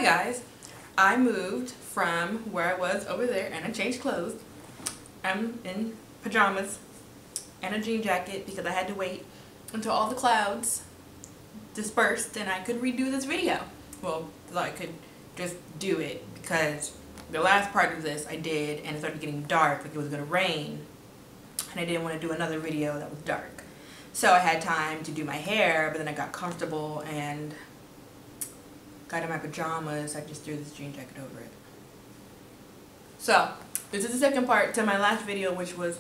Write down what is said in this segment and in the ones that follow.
Hi guys, I moved from where I was over there and I changed clothes. I'm in pajamas and a jean jacket because I had to wait until all the clouds dispersed and I could redo this video. Well, so I could just do it because the last part of this I did and it started getting dark, like it was going to rain, and I didn't want to do another video that was dark. So I had time to do my hair, but then I got comfortable and got in my pajamas. I just threw this jean jacket over it. So this is the second part to my last video, which was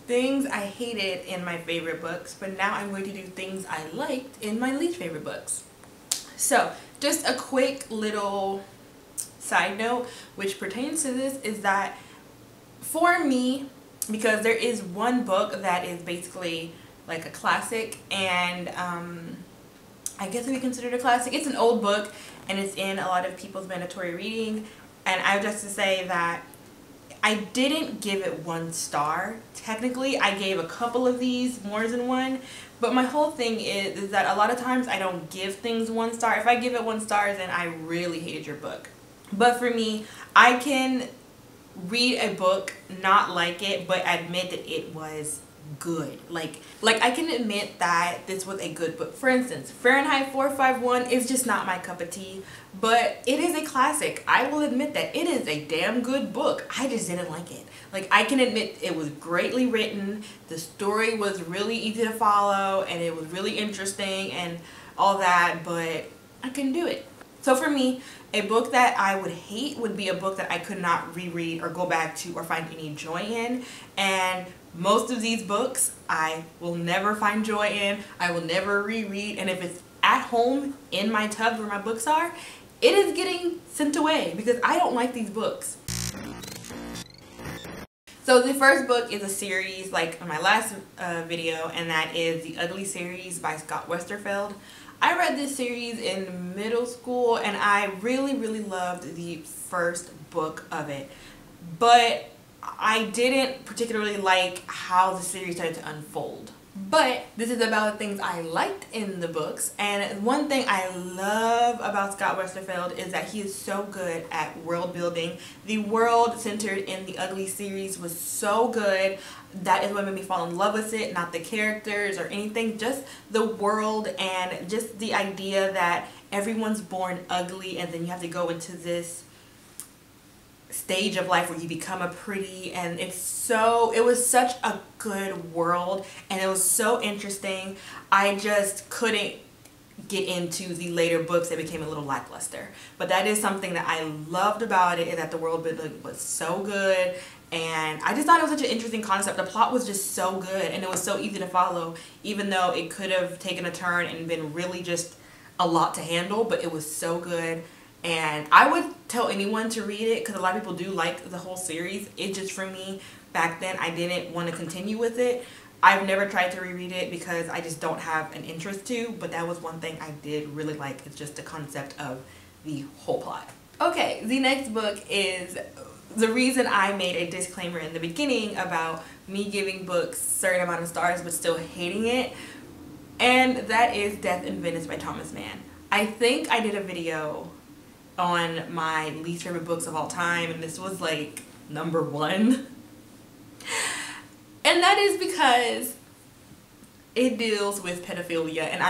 things I hated in my favorite books, but now I'm going to do things I liked in my least favorite books. So just a quick little side note which pertains to this is that for me, because there is one book that is basically like a classic, and I guess it would be considered a classic. It's an old book and it's in a lot of people's mandatory reading, and I have just to say that I didn't give it 1 star. Technically, I gave a couple of these, more than one, but my whole thing is that a lot of times I don't give things 1 star. If I give it 1 star, then I really hated your book. But for me, I can read a book, not like it, but admit that it was good. Like I can admit that this was a good book. For instance, Fahrenheit 451 is just not my cup of tea, but it is a classic. I will admit that it is a damn good book. I just didn't like it. Like, I can admit it was greatly written, the story was really easy to follow, and it was really interesting and all that, but I couldn't do it. So for me, a book that I would hate would be a book that I could not reread or go back to or find any joy in. And most of these books I will never find joy in, I will never reread, and if it's at home in my tub where my books are, it is getting sent away because I don't like these books. So the first book is a series like my last video, and that is the Ugly series by Scott Westerfeld. I read this series in middle school and I really loved the first book of it, but I didn't particularly like how the series started to unfold. But this is about the things I liked in the books, and one thing I love about Scott Westerfeld is that he is so good at world building. The world centered in the Ugly series was so good. That is what made me fall in love with it, not the characters or anything, just the world and just the idea that everyone's born ugly and then you have to go into this stage of life where you become a pretty, and it was such a good world and it was so interesting. I just couldn't get into the later books that became a little lackluster, but that is something that I loved about it, is that the world building was so good, and I just thought it was such an interesting concept. The plot was just so good and it was so easy to follow, even though it could have taken a turn and been really just a lot to handle, but it was so good. And I would tell anyone to read it because a lot of people do like the whole series. It just, for me, back then I didn't want to continue with it. I've never tried to reread it because I just don't have an interest to, but that was one thing I did really like. It's just the concept of the whole plot. Okay, the next book is the reason I made a disclaimer in the beginning about me giving books a certain amount of stars but still hating it, and that is Death in Venice by Thomas Mann. I think I did a video on my least favorite books of all time, and this was like number 1. And that is because it deals with pedophilia, and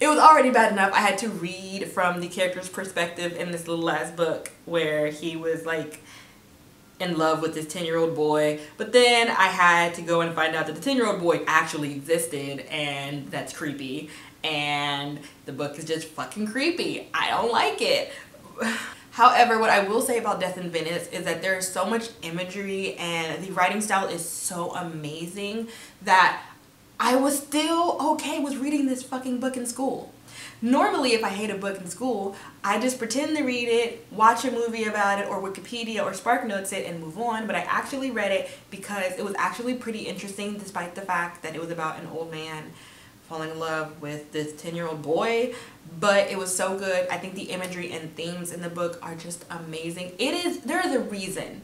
it was already bad enough I had to read from the character's perspective in this little last book where he was like in love with this 10-year-old boy, but then I had to go and find out that the 10-year-old boy actually existed, and that's creepy. And the book is just fucking creepy. I don't like it. However, what I will say about Death in Venice is that there is so much imagery and the writing style is so amazing that I was still okay with reading this fucking book in school. Normally, if I hate a book in school, I just pretend to read it, watch a movie about it, or Wikipedia or SparkNotes it and move on, but I actually read it because it was actually pretty interesting, despite the fact that it was about an old man falling in love with this 10-year-old boy. But it was so good. I think the imagery and themes in the book are just amazing. There is a reason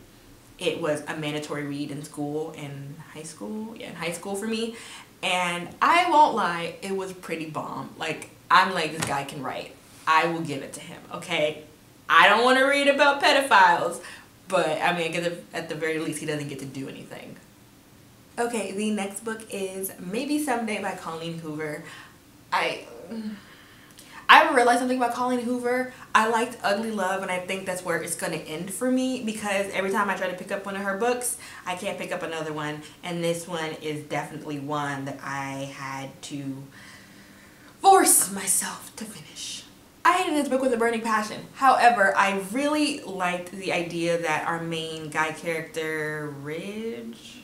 it was a mandatory read in school, in high school for me, and I won't lie, it was pretty bomb. Like, I'm like, this guy can write. I will give it to him, okay? I don't want to read about pedophiles, but I mean, at the very least, he doesn't get to do anything. Okay, the next book is Maybe Someday by Colleen Hoover. I realized something about Colleen Hoover. I liked Ugly Love, and I think that's where it's going to end for me, because every time I try to pick up one of her books, I can't pick up another one, and this one is definitely one that I had to force myself to finish. I hated this book with a burning passion. However, I really liked the idea that our main guy character, Ridge,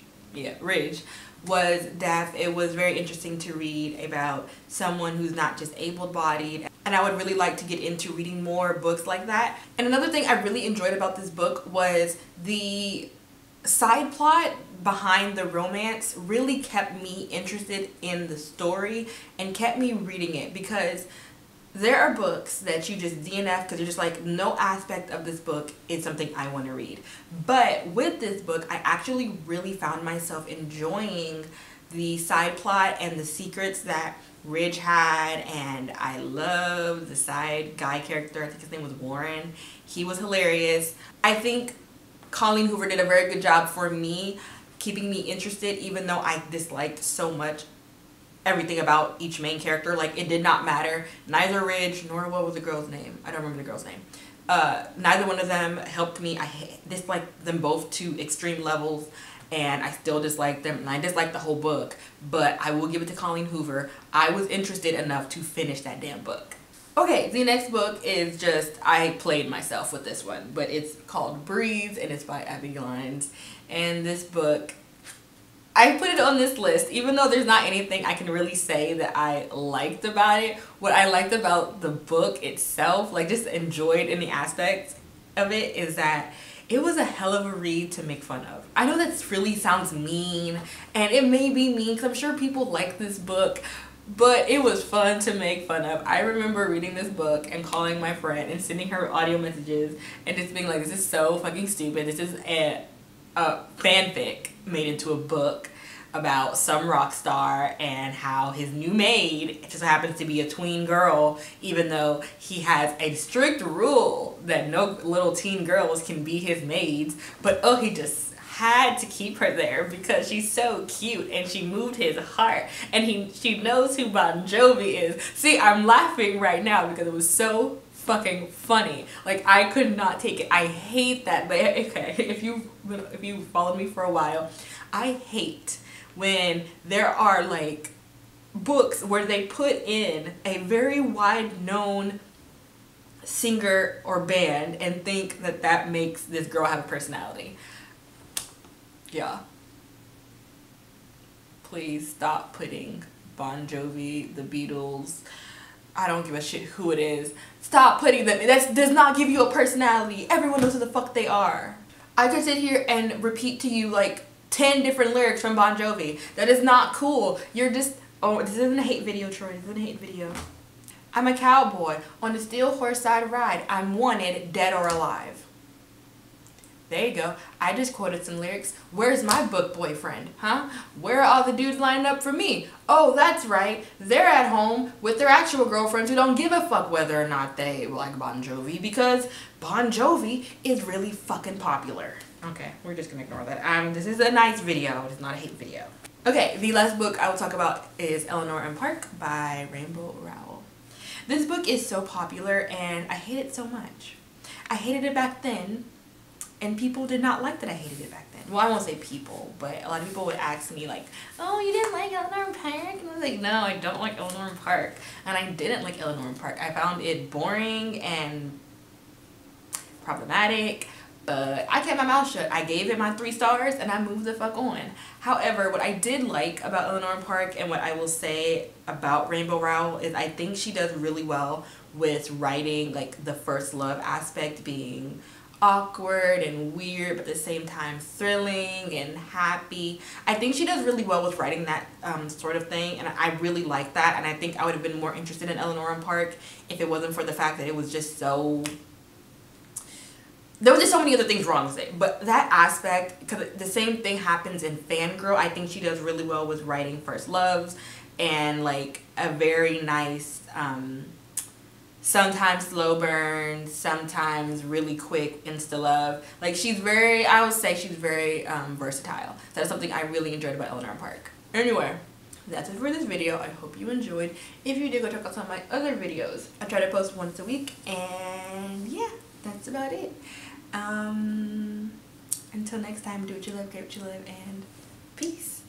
was deaf. It was very interesting to read about someone who's not just able-bodied, and I would really like to get into reading more books like that. And another thing I really enjoyed about this book was the side plot behind the romance really kept me interested in the story and kept me reading it, because there are books that you just DNF because you're just like, no aspect of this book is something I want to read. But with this book, I actually really found myself enjoying the side plot and the secrets that Ridge had, and I loved the side guy character. I think his name was Warren. He was hilarious. I think Colleen Hoover did a very good job for me, keeping me interested, even though I disliked so much everything about each main character. Like, it did not matter. Neither Ridge nor what was the girl's name? I don't remember the girl's name. Neither one of them helped me. I disliked them both to extreme levels, and I still dislike them, and I dislike the whole book. But I will give it to Colleen Hoover. I was interested enough to finish that damn book. Okay, the next book is just, I played myself with this one, but it's called Breathe, and it's by Abby Glines. And this book, I put it on this list, even though there's not anything I can really say that I liked about it. What I liked about the book itself, like just enjoyed in the aspects of it, is that it was a hell of a read to make fun of. I know that really sounds mean, and it may be mean because I'm sure people like this book, but it was fun to make fun of. I remember reading this book and calling my friend and sending her audio messages and just being like, this is so fucking stupid. This is a fanfic made into a book about some rock star and how his new maid just happens to be a tween girl, even though he has a strict rule that no little teen girls can be his maids. But oh, he just had to keep her there because she's so cute and she moved his heart, and she knows who Bon Jovi is. See, I'm laughing right now because it was so fucking funny. Like, I could not take it. I hate that. But okay, if you followed me for a while, I hate when there are like books where they put in a very wide known singer or band and think that that makes this girl have a personality. Yeah. Please stop putting Bon Jovi, the Beatles, I don't give a shit who it is. Stop putting them. That does not give you a personality. Everyone knows who the fuck they are. I could sit here and repeat to you like 10 different lyrics from Bon Jovi. That is not cool. You're just, oh, this isn't a hate video, Troy. This isn't a hate video. I'm a cowboy on a steel horse side ride. I'm wanted, dead or alive. There you go. I just quoted some lyrics. Where's my book boyfriend? Huh? Where are all the dudes lining up for me? Oh, that's right. They're at home with their actual girlfriends who don't give a fuck whether or not they like Bon Jovi, because Bon Jovi is really fucking popular. Okay, we're just gonna ignore that. This is a nice video. It's not a hate video. Okay, the last book I will talk about is Eleanor Park by Rainbow Rowell. This book is so popular and I hate it so much. I hated it back then, and people did not like that I hated it back then. Well, I won't say people, but a lot of people would ask me like, oh, you didn't like Eleanor Park? And I was like, no, I don't like Eleanor Park. And I didn't like Eleanor Park. I found it boring and problematic, but I kept my mouth shut. I gave it my 3 stars and I moved the fuck on. However, what I did like about Eleanor Park, and what I will say about Rainbow Rowell, is I think she does really well with writing like the first love aspect being awkward and weird, but at the same time thrilling and happy. I think she does really well with writing that sort of thing, and I really like that, and I think I would have been more interested in Eleanor Park if it wasn't for the fact that it was just so... There was just so many other things wrong with it. But that aspect, because the same thing happens in Fangirl, I think she does really well with writing first loves and like a very nice sometimes slow burn, sometimes really quick insta love. Like she's very, I would say she's very versatile. That's something I really enjoyed about Eleanor Park. Anyway, that's it for this video. I hope you enjoyed. If you did, go check out some of my other videos. I try to post once a week, and yeah, that's about it. Until next time, do what you love, get what you love, and peace.